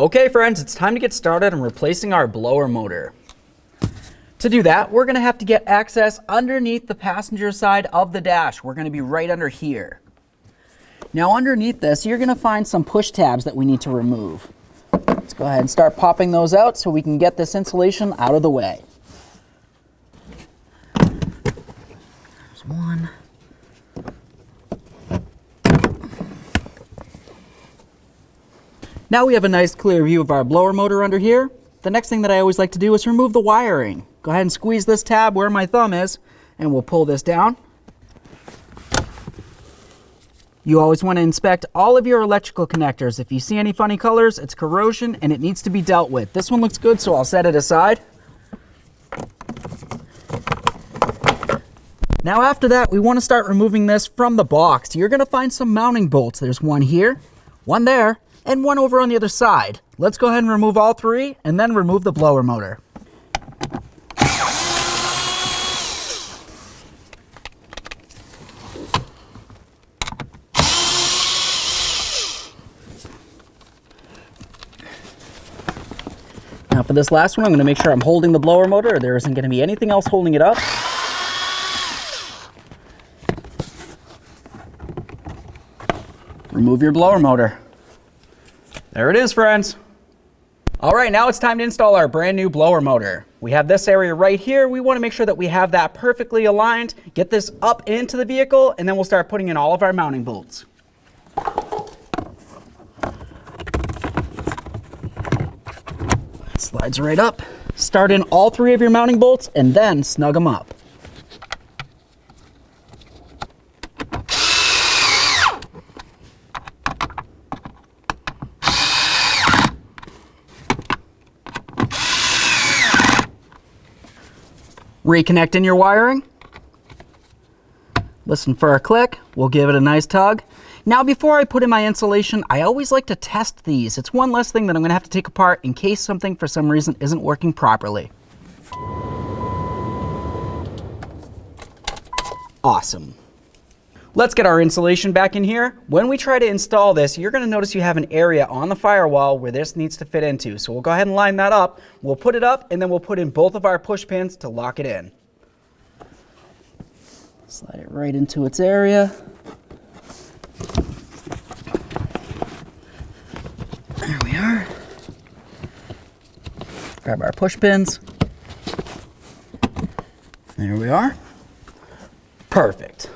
Okay friends, it's time to get started on replacing our blower motor. To do that, we're going to have to get access underneath the passenger side of the dash. We're going to be right under here. Now underneath this, you're going to find some push tabs that we need to remove. Let's go ahead and start popping those out so we can get this insulation out of the way. There's one. Now we have a nice clear view of our blower motor under here. The next thing that I always like to do is remove the wiring. Go ahead and squeeze this tab where my thumb is, and we'll pull this down. You always want to inspect all of your electrical connectors. If you see any funny colors, it's corrosion and it needs to be dealt with. This one looks good, so I'll set it aside. Now after that, we want to start removing this from the box. You're going to find some mounting bolts. There's one here, one there, and one over on the other side. Let's go ahead and remove all three and then remove the blower motor. Now for this last one, I'm going to make sure I'm holding the blower motor, or there isn't going to be anything else holding it up. Remove your blower motor. There it is, friends. All right, now it's time to install our brand new blower motor. We have this area right here. We want to make sure that we have that perfectly aligned. Get this up into the vehicle, and then we'll start putting in all of our mounting bolts. Slides right up. Start in all three of your mounting bolts and then snug them up. Reconnect in your wiring. Listen for a click. We'll give it a nice tug. Now before I put in my insulation, I always like to test these. It's one less thing that I'm going to have to take apart in case something for some reason isn't working properly. Awesome. Let's get our insulation back in here. When we try to install this, you're going to notice you have an area on the firewall where this needs to fit into. So we'll go ahead and line that up. We'll put it up and then we'll put in both of our push pins to lock it in. Slide it right into its area. There we are. Grab our push pins. There we are. Perfect.